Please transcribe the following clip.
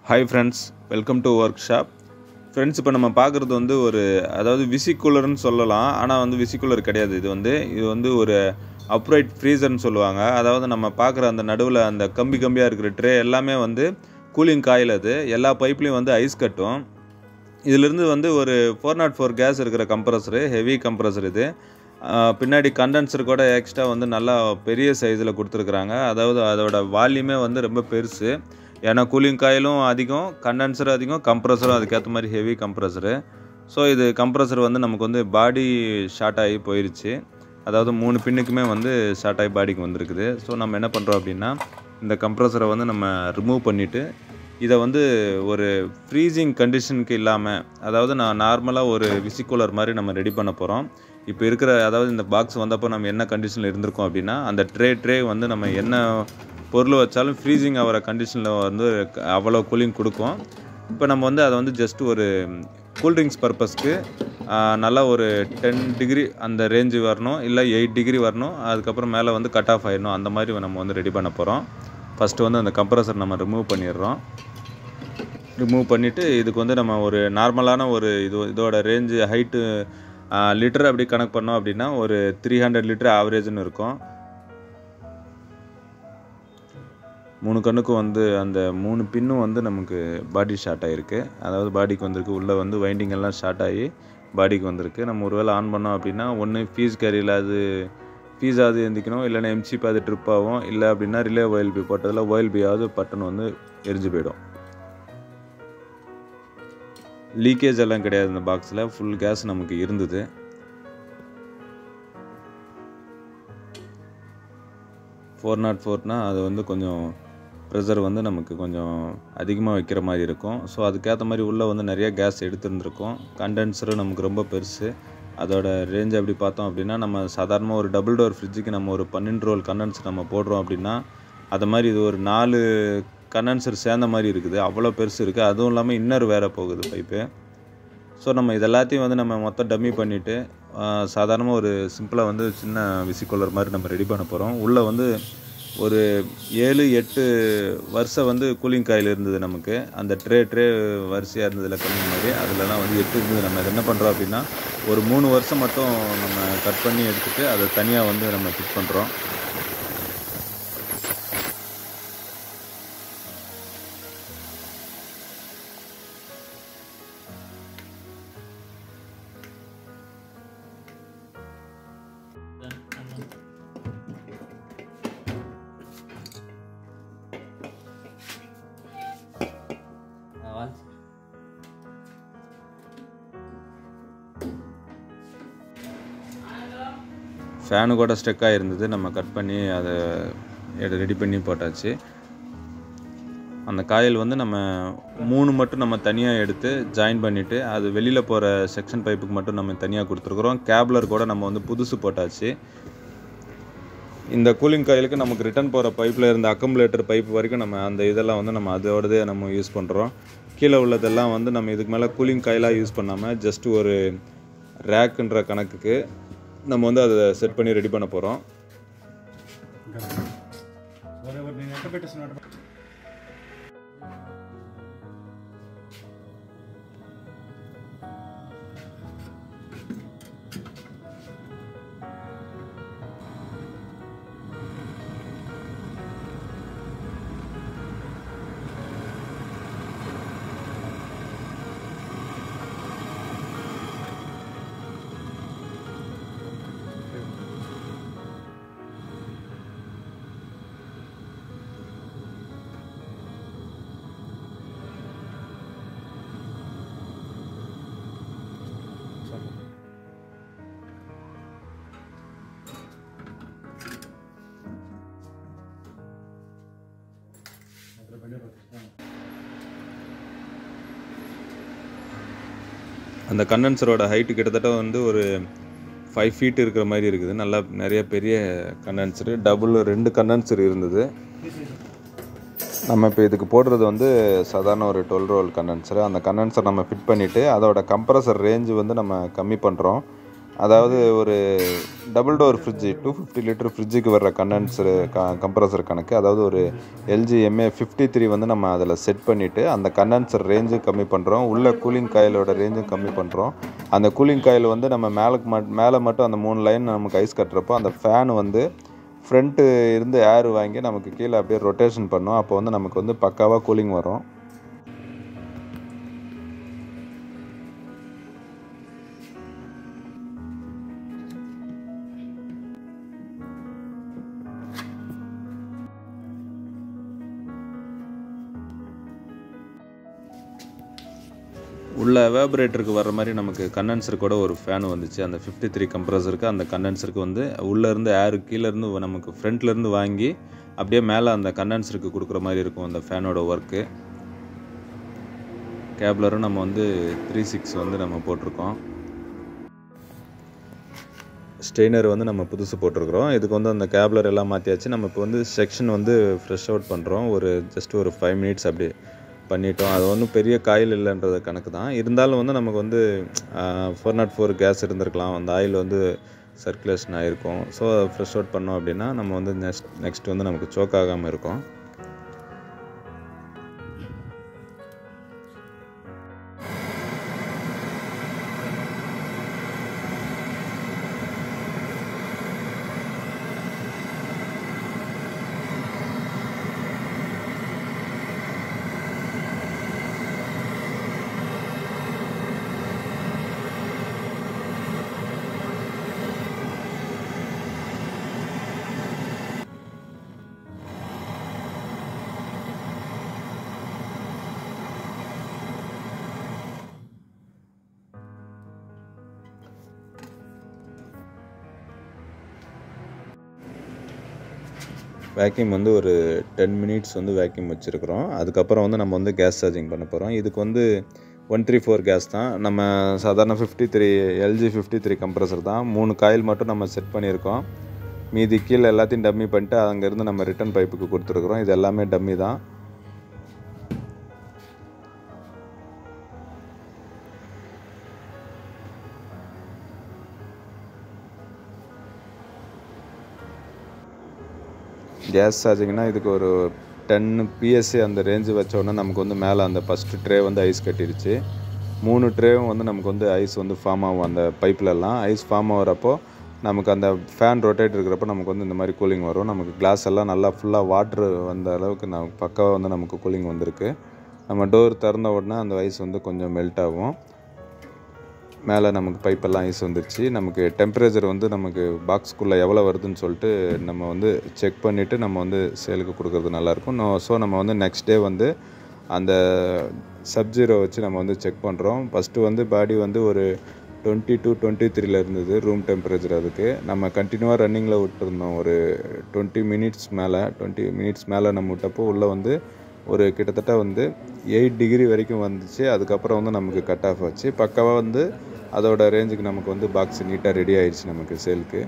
Hi friends, welcome to workshop. Friends, இப்போ நம்ம பார்க்குறது வந்து அதாவது விசிகுலர்னு சொல்லலாம். ஆனால் வந்து விசிகுலர் கிடையாது. இது வந்து ஒரு அப்ரைட் ஃப்ரீசர்னு சொல்லுவாங்க. அதாவது நம்ம பார்க்குற அந்த நடுவில் அந்த கம்பியாக இருக்கிற ட்ரே எல்லாமே வந்து கூலிங் காயில். அது எல்லா பைப்லையும் வந்து ஐஸ் கட்டும். இதிலிருந்து வந்து ஒரு 404 கேஸ் இருக்கிற கம்ப்ரஸரு, ஹெவி கம்ப்ரஸர். இது பின்னாடி கண்டென்சர் கூட எக்ஸ்ட்ரா வந்து நல்லா பெரிய சைஸில் கொடுத்துருக்குறாங்க. அதாவது அதோட வால்யூமே வந்து ரொம்ப பெருசு. ஏன்னா கூலிங் காயிலும் அதிகம், கண்டென்சரும் அதிகம், கம்ப்ரஸரும் அதுக்கேற்ற மாதிரி ஹெவி கம்ப்ரஸரு. ஸோ இது கம்ப்ரஸர் வந்து நமக்கு வந்து பாடி ஷார்ட் ஆகி போயிடுச்சு. அதாவது 3 பின்னுக்குமே வந்து ஷார்ட் ஆகி பாடிக்கு வந்திருக்குது. ஸோ நம்ம என்ன பண்ணுறோம் அப்படின்னா, இந்த கம்ப்ரஸரை வந்து நம்ம ரிமூவ் பண்ணிவிட்டு இதை வந்து ஒரு ஃப்ரீசிங் கண்டிஷனுக்கு இல்லாமல், அதாவது நான் நார்மலாக ஒரு விசிகுலர் மாதிரி நம்ம ரெடி பண்ண போகிறோம். இப்போ இருக்கிற அதாவது இந்த பாக்ஸ் வந்தப்போ நம்ம என்ன கண்டிஷனில் இருந்திருக்கோம் அப்படின்னா, அந்த ட்ரே வந்து நம்ம என்ன பொருள் வச்சாலும் ஃப்ரீசிங் ஆகிற கண்டிஷனில் வந்து அவ்வளோ கூலிங் கொடுக்கும். இப்போ நம்ம வந்து அதை வந்து ஜஸ்ட் ஒரு கூல்ட்ரிங்க்ஸ் பர்பஸ்க்கு நல்லா ஒரு 10 டிகிரி அந்த ரேஞ்சு வரணும், இல்லை 8 டிகிரி வரணும். அதுக்கப்புறம் மேலே வந்து கட் ஆஃப் ஆகிடணும். அந்த மாதிரி நம்ம வந்து ரெடி பண்ண போகிறோம். ஃபஸ்ட்டு வந்து அந்த கம்ப்ரஸர் நம்ம ரிமூவ் பண்ணிடுறோம். ரிமூவ் பண்ணிவிட்டு இதுக்கு வந்து நம்ம ஒரு நார்மலான ஒரு இதோட ரேஞ்சு ஹைட்டு லிட்டர் அப்படி கணக்கு பண்ணோம் அப்படின்னா ஒரு 300 லிட்டர் ஆவரேஜ்னு இருக்கும். 3 கண்ணுக்கும் வந்து அந்த 3 பின்னும் வந்து நமக்கு பாடி ஷார்ட் ஆகிருக்கு. அதாவது பாடிக்கு வந்திருக்கு. உள்ளே வந்து வைண்டிங் எல்லாம் ஷார்ட் ஆகி பாடிக்கு வந்திருக்கு. நம்ம ஒரு வேளை ஆன் பண்ணோம் அப்படின்னா ஒன்று ஃபீஸ் கேரியில் அது ஃபீஸாவது எந்திக்கணும், இல்லைன்னா எம்சிபி அது ட்ரிப் ஆகும், இல்லை அப்படின்னா ரிலே OLB போட்டதில் OLBயாவது பட்டன் வந்து எரிஞ்சு போயிடும். லீக்கேஜ் எல்லாம் கிடையாது. இந்த பாக்ஸில் ஃபுல் கேஸ் நமக்கு இருந்தது. அது வந்து கொஞ்சம் ப்ரெஷர் வந்து நமக்கு கொஞ்சம் அதிகமாக வைக்கிற மாதிரி இருக்கும். ஸோ அதுக்கேற்ற மாதிரி உள்ளே வந்து நிறையா கேஸ் எடுத்துருந்துருக்கும். கண்டென்சரும் நமக்கு ரொம்ப பெருசு. அதோட ரேஞ்ச் அப்படி பார்த்தோம் அப்படின்னா, நம்ம சாதாரணமாக ஒரு டபுள் டோர் ஃப்ரிட்ஜுக்கு நம்ம ஒரு 12 ரோல் கண்டென்சர் நம்ம போடுறோம் அப்படின்னா, அது மாதிரி இது ஒரு 4 கண்டென்சர் சேர்ந்த மாதிரி இருக்குது. அவ்வளோ பெருசு இருக்குது. அதுவும் இல்லாமல் இன்னர் வேறு போகுது பைப்பு. ஸோ நம்ம இதெல்லாத்தையும் வந்து நம்ம மொத்தம் டம்மி பண்ணிவிட்டு சாதாரணமாக ஒரு சிம்பிளாக வந்து சின்ன விசிகுலர் மாதிரி நம்ம ரெடி பண்ண போகிறோம். உள்ளே வந்து ஒரு 7-8 வருஷம் வந்து கூலிங் காயில் இருந்தது நமக்கு. அந்த ட்ரே வரிசையாக இருந்ததில் கம்மி மாதிரி அதிலலாம் வந்து 8 இருந்தது. நம்ம என்ன பண்ணுறோம் அப்படின்னா, ஒரு 3 வருஷம் மட்டும் நம்ம கட் பண்ணி எடுத்துகிட்டு அதை தனியாக வந்து நம்ம ஃபிட் பண்ணுறோம். ஃபேனு கூட ஸ்டெக்காக இருந்தது. நம்ம கட் பண்ணி அதை ரெடி பண்ணி போட்டாச்சு. அந்த காயில் வந்து நம்ம 3 மட்டும் நம்ம தனியாக எடுத்து ஜாயின் பண்ணிவிட்டு அது வெளியில் போகிற செக்ஷன் பைப்புக்கு மட்டும் நம்ம தனியாக கொடுத்துருக்குறோம். கேப்லர் கூட நம்ம வந்து புதுசு போட்டாச்சு. இந்த கூலிங் காயிலுக்கு நமக்கு ரிட்டர்ன் போகிற பைப்பில் இருந்த அக்கமுலேட்டர் பைப் வரைக்கும் நம்ம அந்த இதெல்லாம் வந்து நம்ம அதோடதே நம்ம யூஸ் பண்ணுறோம். கீழே உள்ளதெல்லாம் வந்து நம்ம இதுக்கு மேலே கூலிங் காயிலாக யூஸ் பண்ணாமல் ஜஸ்ட் ஒரு ரேக்குன்ற கணக்குக்கு நம்ம வந்து அதை செட் பண்ணி ரெடி பண்ண போகிறோம். அந்த கண்டென்சரோட ஹைட்டு கிட்டத்தட்ட வந்து ஒரு 5 ஃபீட் இருக்கிற மாதிரி இருக்குது. நல்லா நிறைய பெரிய கண்டென்சரு, டபுள் 2 கண்டென்சர் இருந்தது. நம்ம இப்போ இதுக்கு போடுறது வந்து சாதாரண ஒரு 12 ரோல் கண்டென்சர். அந்த கண்டென்சர் நம்ம ஃபிட் பண்ணிவிட்டு அதோட கம்ப்ரஸர் ரேஞ்சு வந்து நம்ம கம்மி பண்ணுறோம். அதாவது ஒரு டபுள் டோர் ஃப்ரிட்ஜு 250 லிட்டர் ஃப்ரிட்ஜுக்கு வர்ற கண்டென்சரு கம்ப்ரஸர் கணக்கு. அதாவது ஒரு எல்ஜி MA53 வந்து நம்ம அதில் செட் பண்ணிவிட்டு அந்த கண்டென்சர் ரேஞ்சும் கம்மி பண்ணுறோம், உள்ள கூலிங் காயிலோட ரேஞ்சும் கம்மி பண்ணுறோம். அந்த கூலிங் காயில் வந்து நம்ம மேலே மட்டும் அந்த 3 லைன் நமக்கு ஐஸ் கட்டுறப்போ அந்த ஃபேன் வந்து ஃப்ரண்ட்டு இருந்து ஏர் வாங்கி நமக்கு கீழே அப்படியே ரொட்டேஷன் பண்ணும். அப்போ வந்து நமக்கு வந்து பக்காவாக கூலிங் வரும். உள்ள எவாபரேட்டருக்கு வர்ற மாதிரி நமக்கு கண்டென்சர் கூட ஒரு ஃபேன் வந்துச்சு. அந்த 53 கம்ப்ரஸருக்கு அந்த கண்டென்சருக்கு வந்து உள்ளேருந்து ஏர் கீழேருந்து நமக்கு ஃப்ரண்ட்லேருந்து வாங்கி அப்படியே மேலே அந்த கண்டென்சருக்கு கொடுக்குற மாதிரி இருக்கும் அந்த ஃபேனோட ஒர்க்கு. கேப்லரும் நம்ம வந்து 3/6 வந்து நம்ம போட்டிருக்கோம். ஸ்ட்ரெயினர் வந்து நம்ம புதுசு போட்டிருக்கிறோம். இதுக்கு வந்து அந்த கேப்லர் எல்லாம் மாற்றியாச்சு. நம்ம இப்போ வந்து செக்ஷன் வந்து ஃப்ரெஷ் அவுட் பண்ணுறோம். ஜஸ்ட் ஒரு 5 மினிட்ஸ் அப்படி பண்ணிட்டோம். அது ஒன்றும் பெரிய காயில் இல்லைன்றது கணக்கு தான். இருந்தாலும் வந்து நமக்கு வந்து 404 கேஸ் இருந்திருக்கலாம். அந்த ஆயில் வந்து சர்க்குலேஷன் ஆகிருக்கும். ஸோ ஃப்ரெஷ் அவுட் பண்ணோம் அப்படின்னா நம்ம வந்து நெக்ஸ்ட் வந்து நமக்கு சோக் ஆகாமல் இருக்கும். வேக்யூம் வந்து ஒரு 10 மினிட்ஸ் வந்து வேக்யூம் வச்சுருக்குறோம். அதுக்கப்புறம் வந்து நம்ம வந்து கேஸ் சார்ஜிங் பண்ண போகிறோம். இதுக்கு வந்து 134 கேஸ் தான். நம்ம சாதாரண 53 எல்ஜி 53 கம்ப்ரஸர் தான். 3 காயில் மட்டும் நம்ம செட் பண்ணியிருக்கோம். மீதி கீழே எல்லாத்தையும் டம்மி பண்ணிட்டு அங்கேருந்து நம்ம ரிட்டன் பைப்புக்கு கொடுத்துருக்குறோம். இது எல்லாமே டம்மி தான். கேஸ் சார்ஜிங்னால் இதுக்கு ஒரு 10 PSA அந்த ரேஞ்சு வச்சோன்னா நமக்கு வந்து மேலே அந்த ஃபஸ்ட்டு ட்ரே வந்து ஐஸ் கட்டிடுச்சு. 3 ட்ரேவும் வந்து நமக்கு வந்து ஐஸ் வந்து ஃபார்ம் ஆகும். அந்த பைப்லலாம் ஐஸ் ஃபார்ம் ஆகிறப்போ நமக்கு அந்த ஃபேன் ரொட்டேட் இருக்கிறப்போ நமக்கு வந்து இந்த மாதிரி கூலிங் வரும். நமக்கு கிளாஸ் எல்லாம் நல்லா ஃபுல்லாக வாட்ரு வந்த அளவுக்கு நமக்கு பக்காவாக வந்து நமக்கு கூலிங் வந்திருக்கு. நம்ம டோர் திறந்த உடனே அந்த ஐஸ் வந்து கொஞ்சம் மெல்ட் ஆகும். மேலே நமக்கு பைப்பெல்லாம் ஐஸ் வந்துருச்சு. நமக்கு டெம்பரேச்சர் வந்து நமக்கு பாக்ஸ்க்குள்ளே எவ்வளோ வருதுன்னு சொல்லிட்டு நம்ம வந்து செக் பண்ணிவிட்டு நம்ம வந்து சேலுக்கு கொடுக்குறது நல்லாயிருக்கும். ஸோ நம்ம வந்து நெக்ஸ்ட் டே வந்து அந்த சப்ஜீரோ வச்சு நம்ம வந்து செக் பண்ணுறோம். ஃபஸ்ட்டு வந்து பாடி வந்து ஒரு 22-23 இருந்தது ரூம் டெம்பரேச்சர். அதுக்கு நம்ம கண்டினியூவாக ரன்னிங்கில் விட்டுருந்தோம். ஒரு 20 மினிட்ஸ் மேலே நம்ம விட்டப்போ உள்ளே வந்து ஒரு கிட்டத்தட்ட வந்து 8 டிகிரி வரைக்கும் வந்துச்சு. அதுக்கப்புறம் வந்து நமக்கு கட் ஆஃப் ஆச்சு. பக்காவாக வந்து அதோட ரேஞ்சுக்கு நமக்கு வந்து பாக்ஸ் நீட்டாக ரெடி ஆயிடுச்சு நமக்கு சேலுக்கு.